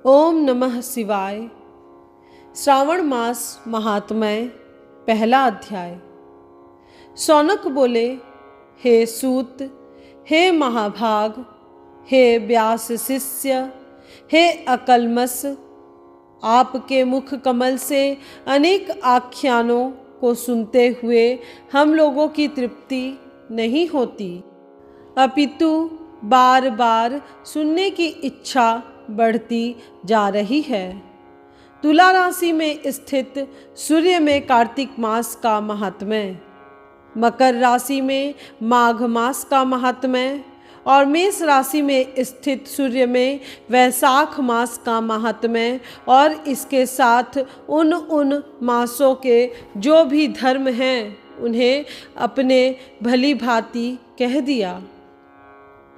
ओम नमः शिवाय। श्रावण मास महात्म्य, पहला अध्याय। शौनक बोले, हे सूत, हे महाभाग, हे व्यास शिष्य, हे अकल्मष, आपके मुख कमल से अनेक आख्यानों को सुनते हुए हम लोगों की तृप्ति नहीं होती, अपितु बार बार सुनने की इच्छा बढ़ती जा रही है। तुला राशि में स्थित सूर्य में कार्तिक मास का महात्म्य, मकर राशि में माघ मास का महात्म्य और मेष राशि में स्थित सूर्य में वैशाख मास का महात्म्य और इसके साथ उन मासों के जो भी धर्म हैं उन्हें अपने भली भांति कह दिया।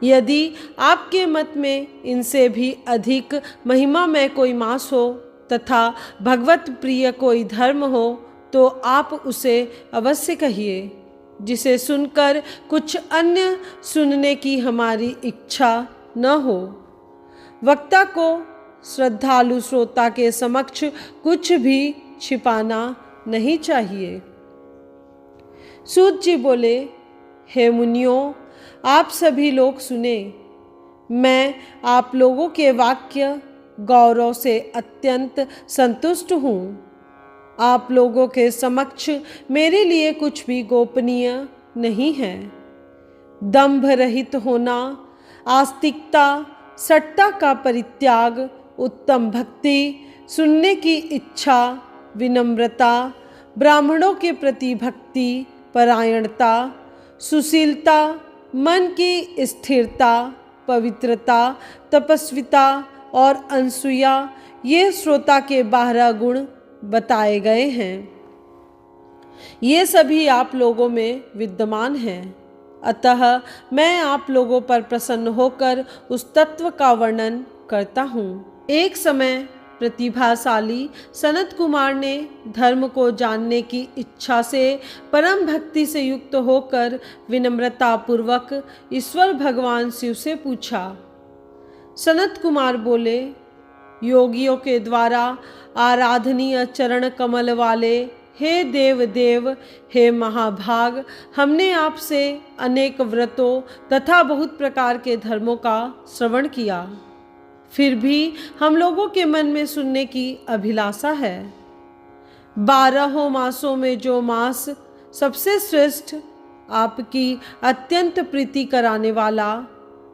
यदि आपके मत में इनसे भी अधिक महिमा में कोई मास हो तथा भगवत प्रिय कोई धर्म हो तो आप उसे अवश्य कहिए, जिसे सुनकर कुछ अन्य सुनने की हमारी इच्छा न हो। वक्ता को श्रद्धालु श्रोता के समक्ष कुछ भी छिपाना नहीं चाहिए। सूत जी बोले, हे मुनियों, आप सभी लोग सुने। मैं आप लोगों के वाक्य गौरव से अत्यंत संतुष्ट हूँ। आप लोगों के समक्ष मेरे लिए कुछ भी गोपनीय नहीं है। दंभ रहित होना, आस्तिकता, सट्टा का परित्याग, उत्तम भक्ति, सुनने की इच्छा, विनम्रता, ब्राह्मणों के प्रति भक्ति, परायणता, सुशीलता, मन की स्थिरता, पवित्रता, तपस्विता और अनसूया, ये श्रोता के 12 गुण बताए गए हैं। ये सभी आप लोगों में विद्यमान हैं। अतः मैं आप लोगों पर प्रसन्न होकर उस तत्व का वर्णन करता हूँ। एक समय प्रतिभाशाली सनत कुमार ने धर्म को जानने की इच्छा से परम भक्ति से युक्त होकर विनम्रता पूर्वक ईश्वर भगवान शिव से पूछा। सनत कुमार बोले, योगियों के द्वारा आराधनीय चरण कमल वाले हे देव देव, हे महाभाग, हमने आपसे अनेक व्रतों तथा बहुत प्रकार के धर्मों का श्रवण किया, फिर भी हम लोगों के मन में सुनने की अभिलाषा है। 12 मासों में जो मास सबसे श्रेष्ठ, आपकी अत्यंत प्रीति कराने वाला,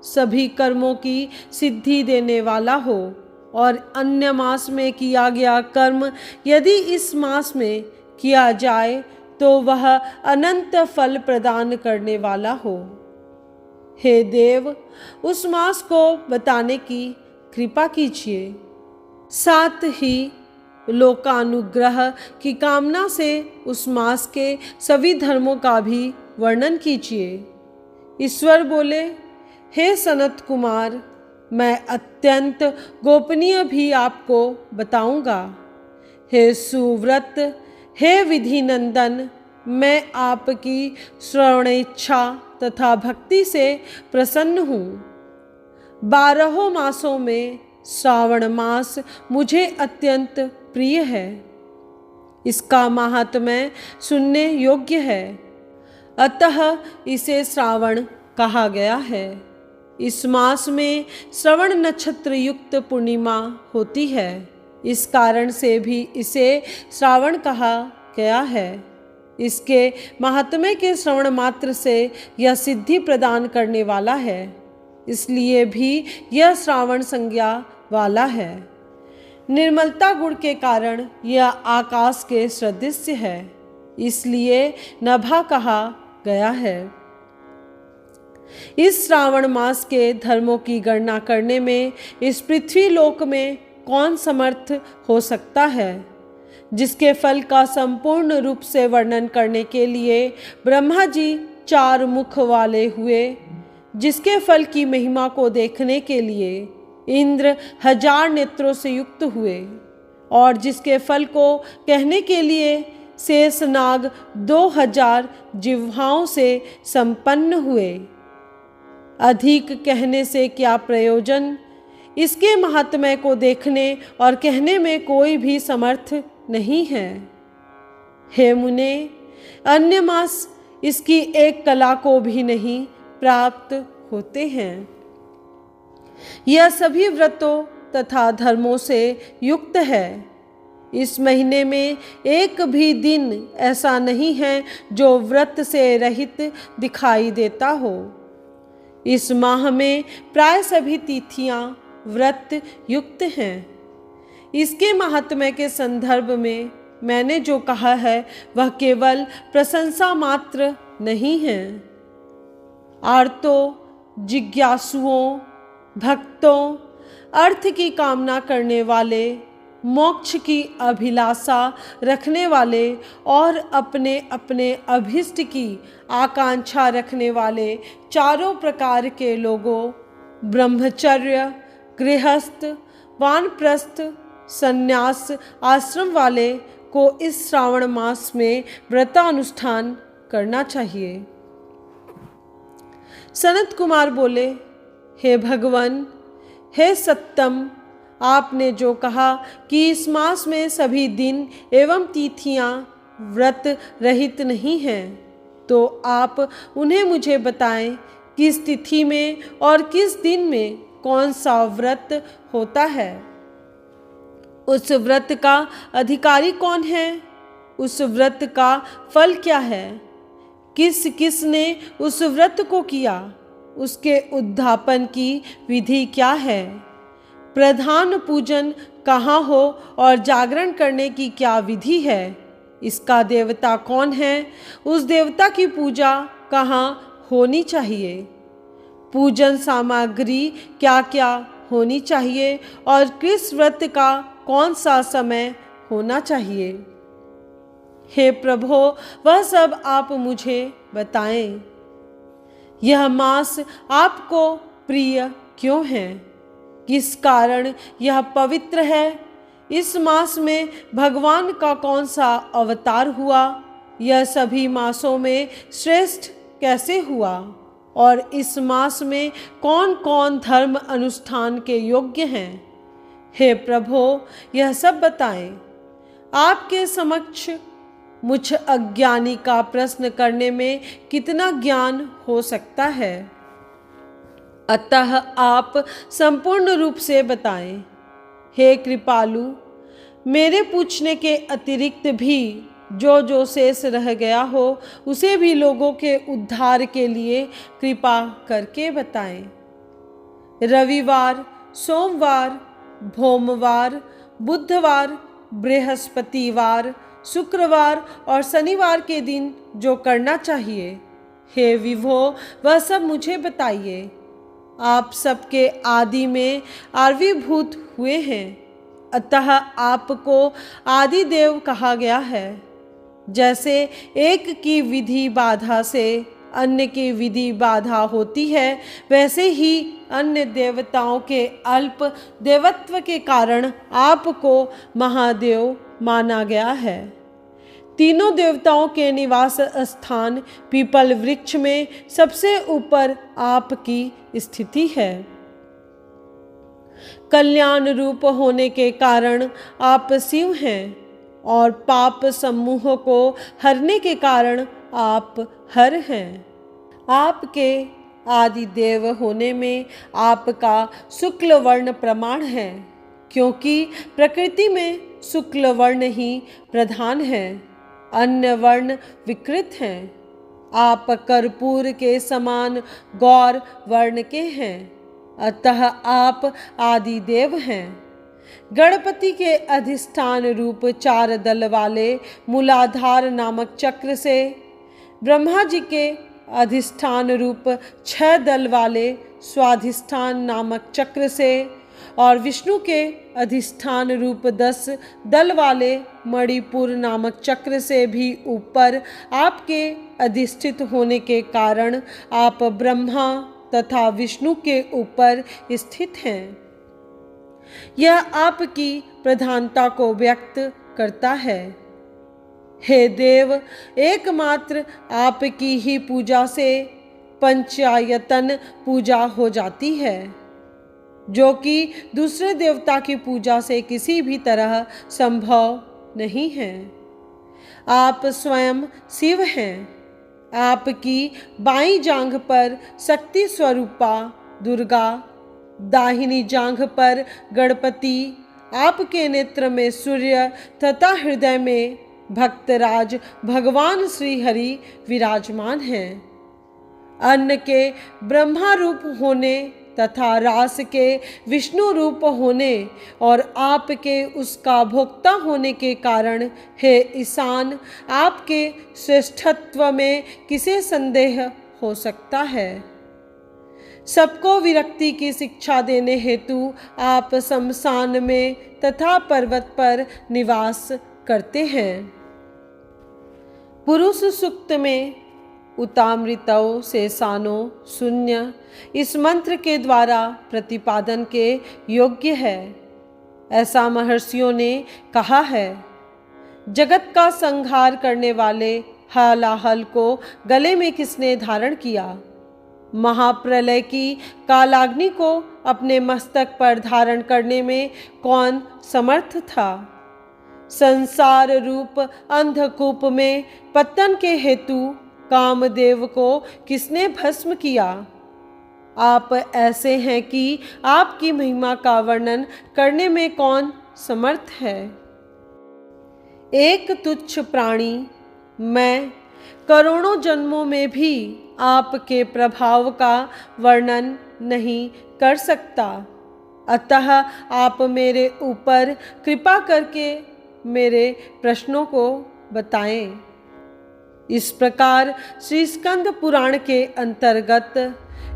सभी कर्मों की सिद्धि देने वाला हो और अन्य मास में किया गया कर्म यदि इस मास में किया जाए तो वह अनंत फल प्रदान करने वाला हो। हे देव, उस मास को बताने की कृपा कीजिए। साथ ही लोकानुग्रह की कामना से उस मास के सभी धर्मों का भी वर्णन कीजिए। ईश्वर बोले, हे सनत कुमार, मैं अत्यंत गोपनीय भी आपको बताऊंगा। हे सुव्रत, हे विधि नंदन, मैं आपकी श्रवणेच्छा तथा भक्ति से प्रसन्न हूँ। 12 मासों में श्रावण मास मुझे अत्यंत प्रिय है। इसका महात्म्य सुनने योग्य है, अतः इसे श्रावण कहा गया है। इस मास में श्रवण नक्षत्र युक्त पूर्णिमा होती है, इस कारण से भी इसे श्रावण कहा गया है। इसके महात्म्य के श्रवण मात्र से यह सिद्धि प्रदान करने वाला है, इसलिए भी यह श्रावण संज्ञा वाला है। निर्मलता गुण के कारण यह आकाश के सदृश है, इसलिए नभा कहा गया है। इस श्रावण मास के धर्मों की गणना करने में इस पृथ्वी लोक में कौन समर्थ हो सकता है, जिसके फल का संपूर्ण रूप से वर्णन करने के लिए ब्रह्मा जी 4 मुख वाले हुए, जिसके फल की महिमा को देखने के लिए इंद्र 1000 नेत्रों से युक्त हुए और जिसके फल को कहने के लिए शेषनाग 2000 जिह्वाओं से संपन्न हुए। अधिक कहने से क्या प्रयोजन, इसके महात्म्य को देखने और कहने में कोई भी समर्थ नहीं है। हे मुने, अन्य मास इसकी एक कला को भी नहीं प्राप्त होते हैं। यह सभी व्रतों तथा धर्मों से युक्त है। इस महीने में एक भी दिन ऐसा नहीं है जो व्रत से रहित दिखाई देता हो। इस माह में प्राय सभी तिथियां व्रत युक्त हैं। इसके महात्म्य के संदर्भ में मैंने जो कहा है वह केवल प्रशंसा मात्र नहीं है। आर्तों, जिज्ञासुओं, भक्तों, अर्थ की कामना करने वाले, मोक्ष की अभिलाषा रखने वाले और अपने अपने अभिष्ट की आकांक्षा रखने वाले चारों प्रकार के लोगों, ब्रह्मचर्य, गृहस्थ, वानप्रस्थ, संन्यास आश्रम वाले को इस श्रावण मास में व्रतानुष्ठान करना चाहिए। सनत कुमार बोले, हे भगवान, हे सत्तम, आपने जो कहा कि इस मास में सभी दिन एवं तिथियां व्रत रहित नहीं हैं, तो आप उन्हें मुझे बताएं, किस तिथि में और किस दिन में कौन सा व्रत होता है। उस व्रत का अधिकारी कौन है, उस व्रत का फल क्या है, किस किस ने उस व्रत को किया, उसके उद्धापन की विधि क्या है, प्रधान पूजन कहाँ हो और जागरण करने की क्या विधि है, इसका देवता कौन है, उस देवता की पूजा कहाँ होनी चाहिए, पूजन सामग्री क्या क्या होनी चाहिए और किस व्रत का कौन सा समय होना चाहिए। हे प्रभो, वह सब आप मुझे बताएं। यह मास आपको प्रिय क्यों है, किस कारण यह पवित्र है, इस मास में भगवान का कौन सा अवतार हुआ, यह सभी मासों में श्रेष्ठ कैसे हुआ और इस मास में कौन कौन धर्म अनुष्ठान के योग्य हैं। हे प्रभो, यह सब बताएं। आपके समक्ष मुझ अज्ञानी का प्रश्न करने में कितना ज्ञान हो सकता है, अतः आप संपूर्ण रूप से बताएं। हे कृपालु, मेरे पूछने के अतिरिक्त भी जो जो शेष रह गया हो उसे भी लोगों के उद्धार के लिए कृपा करके बताएं। रविवार, सोमवार, भोमवार, बुधवार, बृहस्पतिवार, शुक्रवार और शनिवार के दिन जो करना चाहिए, हे विभो, वह सब मुझे बताइए। आप सबके आदि में आविर्भूत हुए हैं, अतः आपको आदि देव कहा गया है। जैसे एक की विधि बाधा से अन्य की विधि बाधा होती है, वैसे ही अन्य देवताओं के अल्प देवत्व के कारण आपको महादेव माना गया है। तीनों देवताओं के निवास स्थान पीपल वृक्ष में सबसे ऊपर आपकी स्थिति है। कल्याण रूप होने के कारण आप शिव हैं और पाप समूह को हरने के कारण आप हर हैं। आपके आदि देव होने में आपका शुक्ल वर्ण प्रमाण है, क्योंकि प्रकृति में शुक्ल वर्ण ही प्रधान है, अन्य वर्ण विकृत हैं। आप कर्पूर के समान गौर वर्ण के हैं, अतः आप आदि देव हैं। गणपति के अधिष्ठान रूप 4 दल वाले मूलाधार नामक चक्र से, ब्रह्मा जी के अधिष्ठान रूप 6 दल वाले स्वाधिष्ठान नामक चक्र से और विष्णु के अधिष्ठान रूप 10 दल वाले मणिपुर नामक चक्र से भी ऊपर आपके अधिष्ठित होने के कारण आप ब्रह्मा तथा विष्णु के ऊपर स्थित हैं। यह आपकी प्रधानता को व्यक्त करता है। हे देव, एकमात्र आपकी ही पूजा से पंचायतन पूजा हो जाती है। जो कि दूसरे देवता की पूजा से किसी भी तरह संभव नहीं है। आप स्वयं शिव हैं। आपकी बाईं जांघ पर शक्ति स्वरूपा दुर्गा, दाहिनी जांघ पर गणपति, आपके नेत्र में सूर्य तथा हृदय में भक्तराज भगवान श्री हरि विराजमान हैं। अन्न के ब्रह्मा रूप होने तथा रास के विष्णु रूप होने और आपके उसका भोक्ता होने के कारण हे ईशान, आपके श्रेष्ठत्व में किसे संदेह हो सकता है। सबको विरक्ति की शिक्षा देने हेतु आप शमशान में तथा पर्वत पर निवास करते हैं। पुरुष सूक्त में उतामृतौ शेषानो शून्य इस मंत्र के द्वारा प्रतिपादन के योग्य है। ऐसा महर्षियों ने कहा है। जगत का संहार करने वाले हलाहल को गले में किसने धारण किया? महाप्रलय की कालाग्नि को अपने मस्तक पर धारण करने में कौन समर्थ था? संसार रूप अंधकूप में पतन के हेतु कामदेव को किसने भस्म किया? आप ऐसे हैं कि आपकी महिमा का वर्णन करने में कौन समर्थ है? एक तुच्छ प्राणी मैं करोड़ों जन्मों में भी आपके प्रभाव का वर्णन नहीं कर सकता। अतः आप मेरे ऊपर कृपा करके मेरे प्रश्नों को बताएं। इस प्रकार श्री स्कंद पुराण के अंतर्गत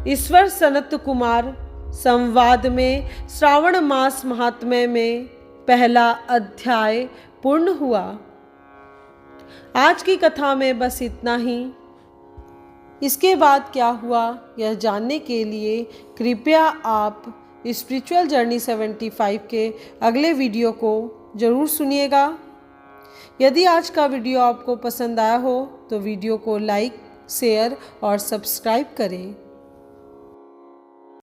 ईश्वर सनत कुमार संवाद में श्रावण मास महात्म्य में पहला अध्याय पूर्ण हुआ। आज की कथा में बस इतना ही। इसके बाद क्या हुआ यह जानने के लिए कृपया आप स्पिरिचुअल जर्नी 75 के अगले वीडियो को ज़रूर सुनिएगा। यदि आज का वीडियो आपको पसंद आया हो तो वीडियो को लाइक, शेयर और सब्सक्राइब करें।